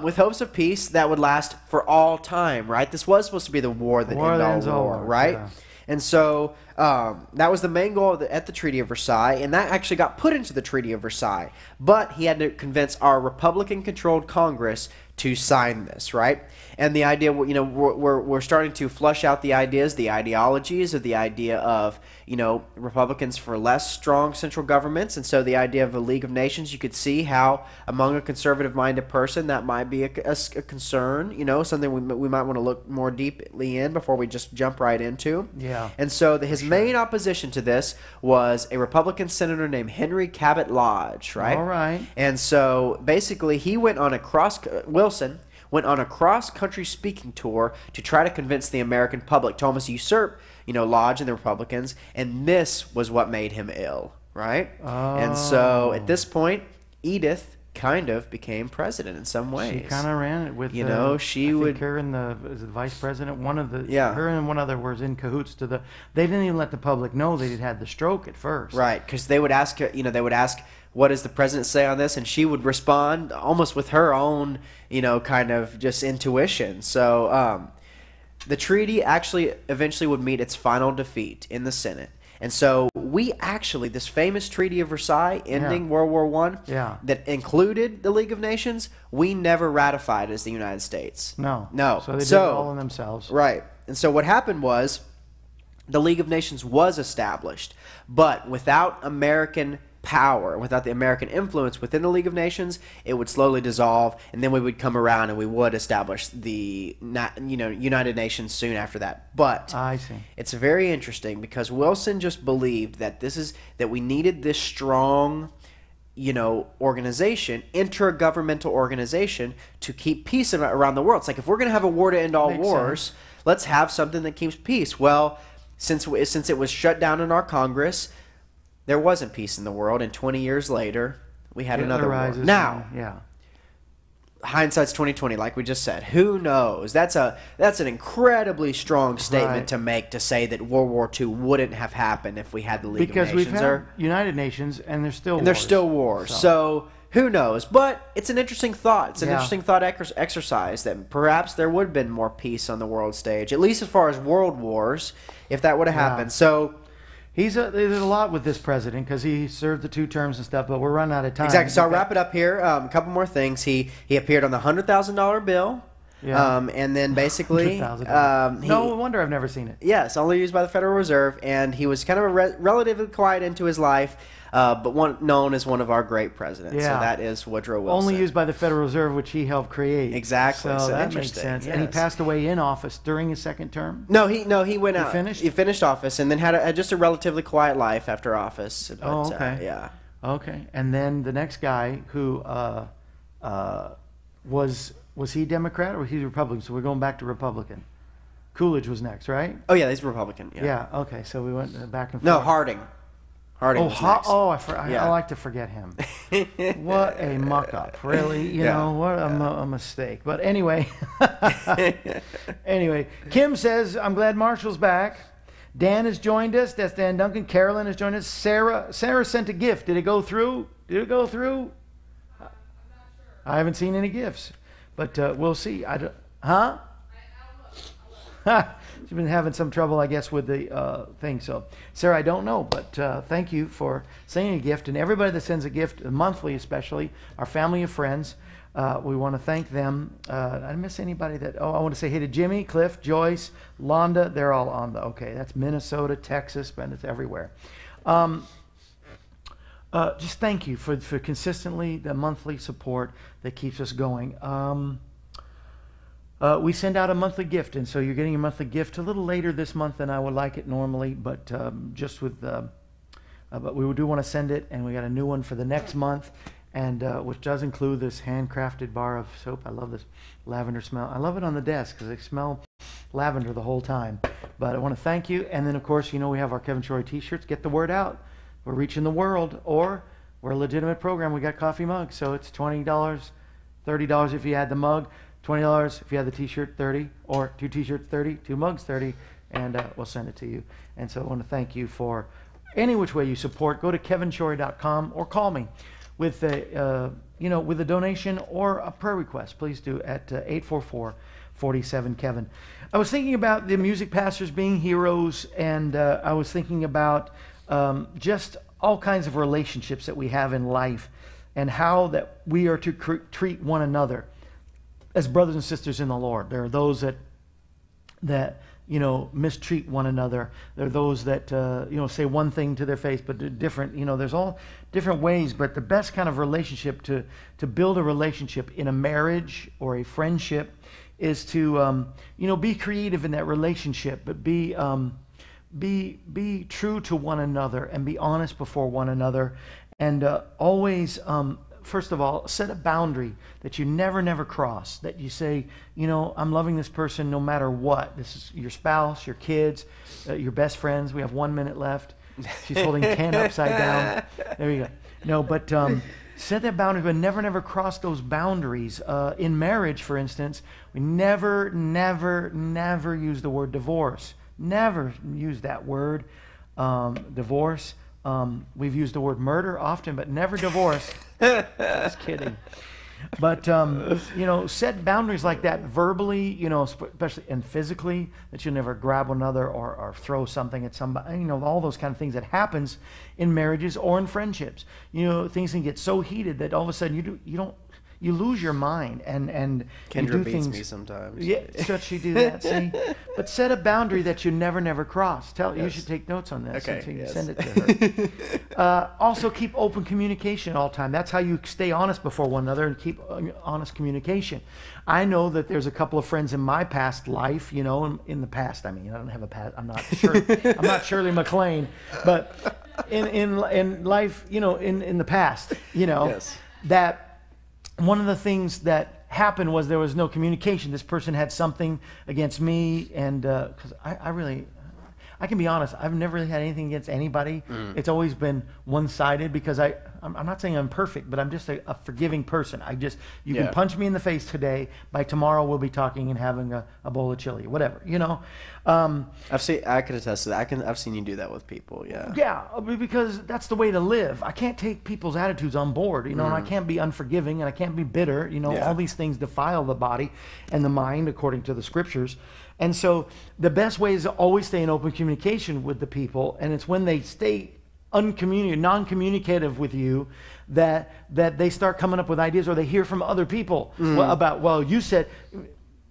With hopes of peace that would last for all time, right? This was supposed to be the war that ended all war, right? Yeah. And so that was the main goal at the Treaty of Versailles, and that actually got put into the Treaty of Versailles. But he had to convince our Republican-controlled Congress to sign this, right? And the idea, you know, we're starting to flush out the ideas, the ideologies of the idea of, you know, Republicans for less strong central governments. And so the idea of a League of Nations, you could see how among a conservative-minded person that might be a concern, you know, something we might want to look more deeply in before we just jump right into. Yeah. And so his main opposition to this was a Republican senator named Henry Cabot Lodge, right? All right. And so basically he went on Wilson went on a cross-country speaking tour to try to convince the American public to almost usurp, you know, Lodge and the Republicans, and this was what made him ill, right? Oh. And so at this point, Edith kind of became president in some ways. She kind of ran it with, you know, I think her and the vice president, her and one other was in cahoots they didn't even let the public know they had the stroke at first. Right, because they would ask, you know, what does the president say on this? And she would respond almost with her own, you know, kind of just intuition. So the treaty actually eventually would meet its final defeat in the Senate. And so this famous Treaty of Versailles ending World War I that included the League of Nations, we never ratified as the United States. No. No. So they did it all in themselves. Right. And so what happened was the League of Nations was established, but without American power, without the American influence within the League of Nations, it would slowly dissolve, and then we would come around and we would establish the United Nations soon after that. But I see. It's very interesting because Wilson just believed that that we needed this strong, you know, organization, intergovernmental organization, to keep peace around the world. It's like, if we're going to have a war to end all wars, let's have something that keeps peace. Well, since it was shut down in our Congress, there wasn't peace in the world, and 20 years later, we had another war. Now, hindsight's 2020, like we just said. Who knows? That's an incredibly strong statement to make, to say that World War II wouldn't have happened if we had the League of Nations. Because we've had United Nations, and there's still wars. There's still wars. So who knows? But it's an interesting thought. It's an interesting thought exercise that perhaps there would have been more peace on the world stage, at least as far as world wars, if that would have happened. So there's a lot with this president because he served the 2 terms and stuff, but we're running out of time. Exactly. So I'll wrap it up here. A couple more things. He appeared on the $100,000 bill. Yeah. And then basically, no wonder I've never seen it. Yes, only used by the Federal Reserve, and he was kind of relatively quiet into his life, but known as one of our great presidents. Yeah. So that is Woodrow Wilson. Only used by the Federal Reserve, which he helped create. Exactly. So that makes sense. Yes. And he passed away in office during his second term. No, he went out. Finished? He finished office and then had just a relatively quiet life after office. But, okay. Yeah. Okay. And then the next guy who was he Democrat or was he Republican? So we're going back to Republican. Coolidge was next, right? Oh yeah, he's Republican. Yeah. Okay. So we went back and forth. No, Harding. Harding was next. I like to forget him. What a muck-up, really. You know, what a mistake. But anyway, Kim says, I'm glad Marshall's back. Dan has joined us. That's Dan Duncan. Carolyn has joined us. Sarah sent a gift. Did it go through? I'm not sure. I haven't seen any gifts, but we'll see. She's been having some trouble, I guess, with the thing. So, Sarah, I don't know, but thank you for sending a gift. And everybody that sends a gift, monthly especially, our family and friends, we want to thank them. I didn't miss anybody I want to say hey to Jimmy, Cliff, Joyce, Londa. They're all on that's Minnesota, Texas, but it's everywhere. Just thank you for consistently the monthly support that keeps us going. We send out a monthly gift, and so you're getting a monthly gift a little later this month than I would like it normally, but but we do want to send it, and we got a new one for the next month, and which does include this handcrafted bar of soap. I love this lavender smell. I love it on the desk because I smell lavender the whole time. But I want to thank you, and then of course, we have our Kevin Shorey t-shirts. Get the word out. We're reaching the world, or we're a legitimate program. We got coffee mugs, so it's $20, $30 if you add the mug. $20 if you have the t-shirt, 30, or 2 t-shirts, 30, 2 mugs, 30, and we'll send it to you. And so I want to thank you for any which way you support. Go to kevinshorey.com or call me with a with a donation or a prayer request. Please do at 47, Kevin. I was thinking about the music pastors being heroes, and I was thinking about just all kinds of relationships that we have in life and how that we are to treat one another as brothers and sisters in the Lord. There are those that mistreat one another. There are those that say one thing to their face but do different. There's all different ways, but the best kind of relationship to build a relationship in a marriage or a friendship is to be creative in that relationship, but be true to one another and be honest before one another, and always first of all, set a boundary that you never cross, that you say, I'm loving this person no matter what. This is your spouse, your kids, your best friends. We have 1 minute left. She's holding 10 upside down. There you go. No, but set that boundary, but never cross those boundaries. In marriage, for instance, we never use the word divorce. Never use that word, divorce. We've used the word murder often, but never divorce. Just kidding. But, set boundaries like that verbally, especially and physically, that you'll never grab one another or throw something at somebody, all those kind of things that happens in marriages or in friendships. Things can get so heated that all of a sudden you lose your mind and Kendra you do beats things. me sometimes. Yeah, should she do that? See, but set a boundary that you never cross. You should take notes on this. Okay, So you can yes. send it to her. Also, keep open communication all the time. That's how you stay honest before one another and keep honest communication. I know that there's a couple of friends in my past life. In the past. I mean, I don't have a past. I'm not Shirley MacLaine, but in life, in the past, Yes. that. One of the things that happened was there was no communication. This person had something against me, and because I can be honest, I've never really had anything against anybody. It's always been one-sided because I'm not saying I'm perfect, but I'm just a forgiving person. You can punch me in the face today. By tomorrow, we'll be talking and having a bowl of chili, whatever, I could attest to that. I've seen you do that with people. Yeah. Yeah, because that's the way to live. I can't take people's attitudes on board, and I can't be unforgiving, and I can't be bitter. All these things defile the body and the mind according to the scriptures. And so the best way is to always stay in open communication with the people, and it's when they stay non-communicative with you that they start coming up with ideas, or they hear from other people about, you said.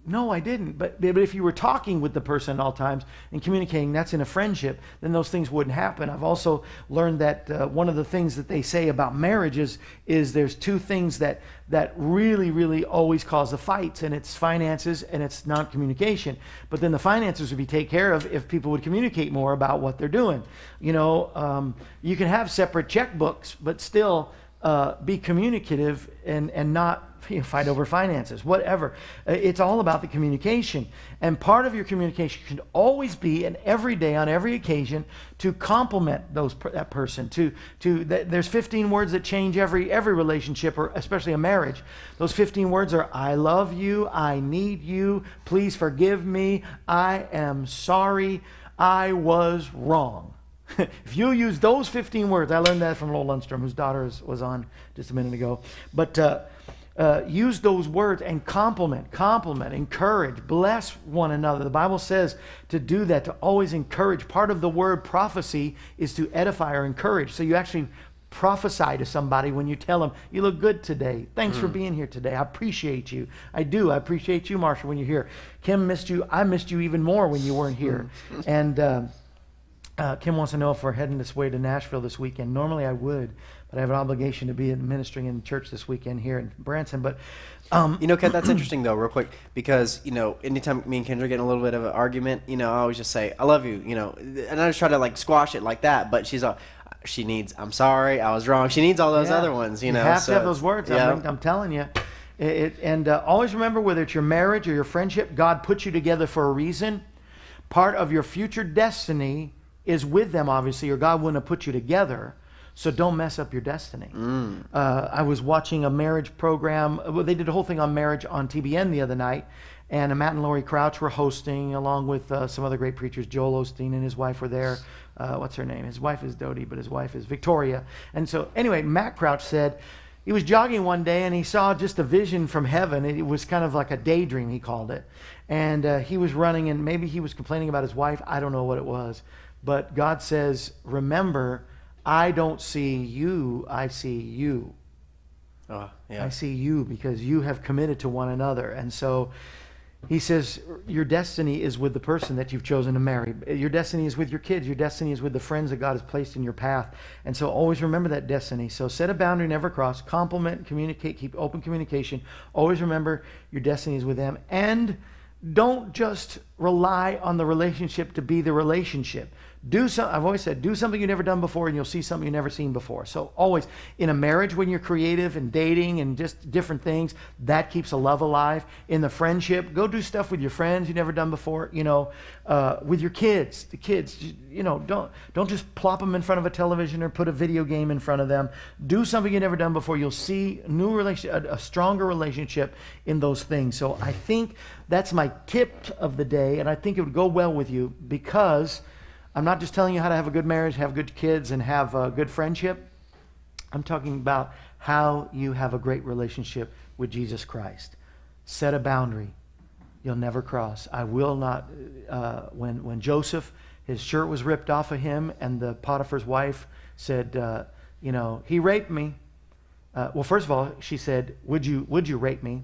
No, I didn't. But if you were talking with the person at all times and communicating, that's in a friendship, then those things wouldn't happen. I've also learned that one of the things that they say about marriages is there's two things that really always cause the fights, and it's finances and it's non-communication. But then the finances would be taken care of if people would communicate more about what they're doing. You can have separate checkbooks, but still be communicative and not fight over finances, whatever. It's all about the communication. And part of your communication should always be, and every day on every occasion, to compliment that person. There's 15 words that change every relationship, or especially a marriage. Those 15 words are: I love you, I need you, please forgive me, I am sorry, I was wrong. If you use those 15 words, I learned that from Lowell Lundstrom, whose daughter was on just a minute ago. But use those words and compliment, encourage, bless one another. The Bible says to do that, to always encourage. Part of the word prophecy is to edify or encourage. So you actually prophesy to somebody when you tell them, you look good today. Thanks for being here today. I appreciate you. I do. I appreciate you, Marsha, when you're here. Kim missed you. I missed you even more when you weren't here. And Kim wants to know if we're heading this way to Nashville this weekend. Normally I would, but I have an obligation to be ministering in church this weekend here in Branson. But Kat, that's interesting though, real quick, because anytime me and Kendra get in a little bit of an argument, I always just say I love you, and I just try to squash it like that. But she needs I'm sorry, I was wrong. She needs all those other ones, You have to have those words. Yeah. I'm telling you. Always remember, whether it's your marriage or your friendship, God put you together for a reason. Part of your future destiny is with them, obviously, or God wouldn't have put you together. So don't mess up your destiny. I was watching a marriage program. Well, they did a whole thing on marriage on TBN the other night, and Matt and Lori Crouch were hosting, along with some other great preachers. Joel Osteen and his wife were there. What's her name? His wife is Dodie, but his wife is Victoria. And so anyway, Matt Crouch said, he was jogging one day and he saw just a vision from heaven. It was kind of like a daydream, he called it. And he was running, and maybe he was complaining about his wife. I don't know what it was. But God says, remember, I don't see you, I see you. Oh, yeah. I see you because you have committed to one another. And so he says, your destiny is with the person that you've chosen to marry. Your destiny is with your kids. Your destiny is with the friends that God has placed in your path. And so always remember that destiny. So set a boundary, never cross. Compliment, communicate, keep open communication. Always remember your destiny is with them. And don't just rely on the relationship to be the relationship. I've always said, do something you've never done before and you'll see something you've never seen before. So always, in a marriage when you're creative and dating and just different things, that keeps a love alive. In the friendship, go do stuff with your friends you've never done before. With your kids, don't just plop them in front of a television or put a video game in front of them. Do something you've never done before. You'll see a stronger relationship in those things. So I think that's my tip of the day, and I think it would go well with you because I'm not just telling you how to have a good marriage, have good kids, and have a good friendship. I'm talking about how you have a great relationship with Jesus Christ. Set a boundary. You'll never cross. I will not. When Joseph, his shirt was ripped off of him, and the Potiphar's wife said, he raped me. Well, first of all, she said, would you rape me?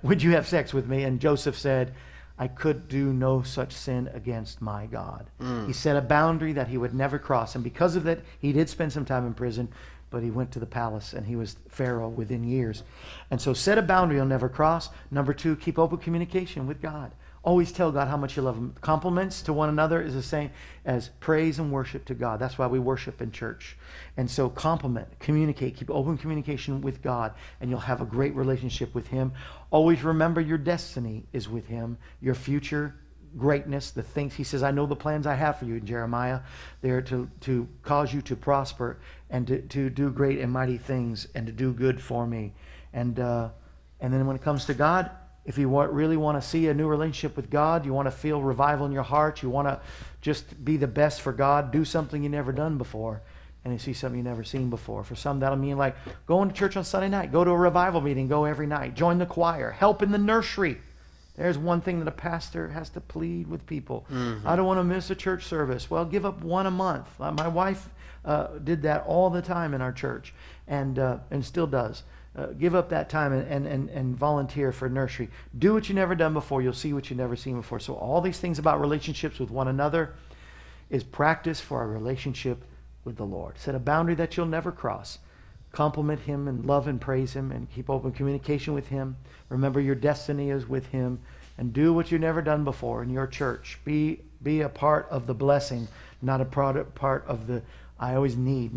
Would you have sex with me? And Joseph said, I could do no such sin against my God. He set a boundary that he would never cross. And because of that, he did spend some time in prison, but he went to the palace and he was Pharaoh within years. And so set a boundary you'll never cross. Number 2, keep open communication with God. Always tell God how much you love him. Compliments to one another is the same as praise and worship to God. That's why we worship in church. And so compliment, communicate, keep open communication with God, and you'll have a great relationship with him. Always remember your destiny is with him, your future greatness, the things. He says, I know the plans I have for you in Jeremiah. They're to cause you to prosper and to do great and mighty things and to do good for me. And then when it comes to God, if you really want to see a new relationship with God, you want to feel revival in your heart, you want to just be the best for God, do something you've never done before, and you see something you've never seen before. For some, that'll mean like going to church on Sunday night, go to a revival meeting, go every night, join the choir, help in the nursery. There's one thing that a pastor has to plead with people. I don't want to miss a church service. Well, give up one a month. My wife did that all the time in our church and still does. Give up that time and volunteer for nursery. Do what you've never done before. You'll see what you've never seen before. So all these things about relationships with one another is practice for our relationship with the Lord. Set a boundary that you'll never cross. Compliment him and love and praise him and keep open communication with him. Remember your destiny is with him. And do what you've never done before in your church. Be a part of the blessing, not a part of the I always need.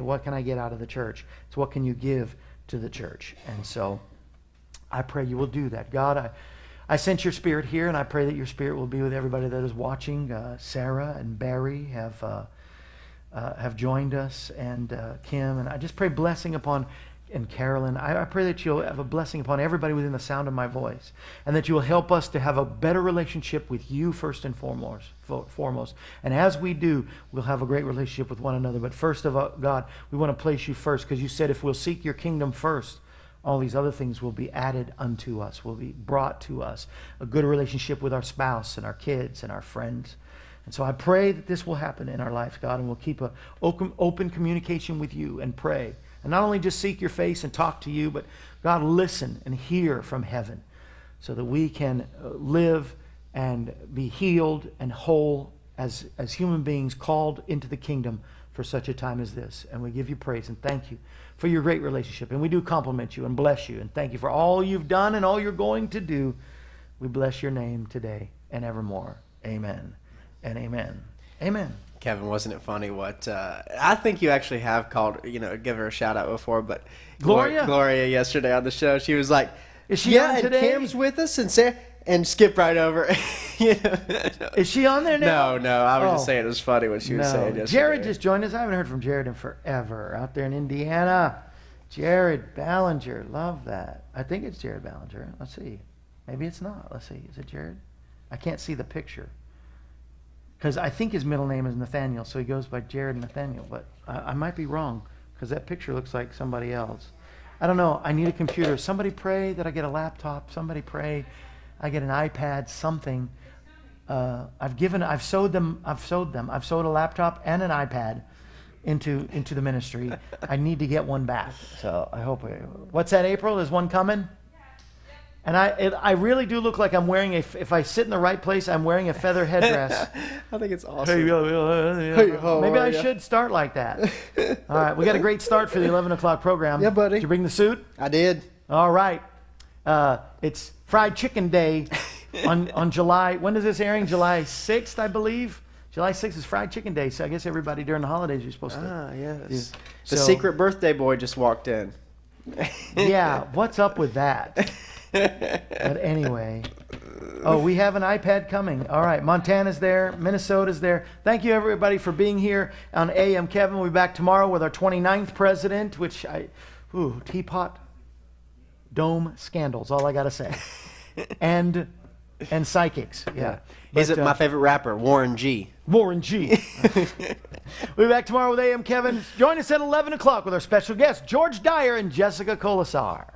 What can I get out of the church? It's what can you give to the church. And so I pray you will do that. God, I sense your spirit here, and I pray that your spirit will be with everybody that is watching. Sarah and Barry have joined us, and Kim, and I just pray blessing upon, and Carolyn. I pray that you'll have a blessing upon everybody within the sound of my voice, and that you will help us to have a better relationship with you first and foremost. And as we do, we'll have a great relationship with one another. But first of all, God, we want to place you first, because you said if we'll seek your kingdom first, all these other things will be added unto us, will be brought to us. A good relationship with our spouse and our kids and our friends. And so I pray that this will happen in our life, God, and we'll keep an open communication with you and pray. And not only just seek your face and talk to you, but God, listen and hear from heaven so that we can live and be healed and whole as human beings called into the kingdom for such a time as this. And we give you praise and thank you for your great relationship. And we do compliment you and bless you and thank you for all you've done and all you're going to do. We bless your name today and evermore. Amen and amen. Amen. Kevin, wasn't it funny what I think you actually have called, give her a shout out before, but Gloria yesterday on the show, she was like, is she on today? And Kim's with us and Sarah, and skip right over. Is she on there now? No, I was just saying it was funny what she was saying yesterday. Jared just joined us. I haven't heard from Jared in forever out there in Indiana. Jared Ballinger, love that. I think it's Jared Ballinger. Let's see. Maybe it's not. Let's see. Is it Jared? I can't see the picture. Because I think his middle name is Nathaniel, so he goes by Jared Nathaniel. But I might be wrong, because that picture looks like somebody else. I don't know. I need a computer. Somebody pray that I get a laptop. Somebody pray I get an iPad, something. I've sowed them. I've sowed a laptop and an iPad into the ministry. I need to get one back. So I hope. What's that, April? Is one coming? And I really do look like I'm wearing if I sit in the right place, I'm wearing a feather headdress. I think it's awesome. Maybe I should start like that. All right, we got a great start for the 11 o'clock program. Yeah, buddy. Did you bring the suit? I did. All right. It's Fried Chicken Day on July. When is this airing? July 6th, I believe. July 6th is Fried Chicken Day, so I guess everybody during the holidays you're supposed to. Ah, yes. do. The So- secret birthday boy just walked in. Yeah, what's up with that? But anyway, we have an iPad coming. All right, Montana's there, Minnesota's there. Thank you everybody for being here on AM Kevin. We'll be back tomorrow with our 29th president, which teapot dome scandals, all I got to say. and psychics. Yeah. He's But, my favorite rapper, Warren G. Warren G. We'll be back tomorrow with AM Kevin. Join us at 11 o'clock with our special guests, George Dyer and Jessica Colasar.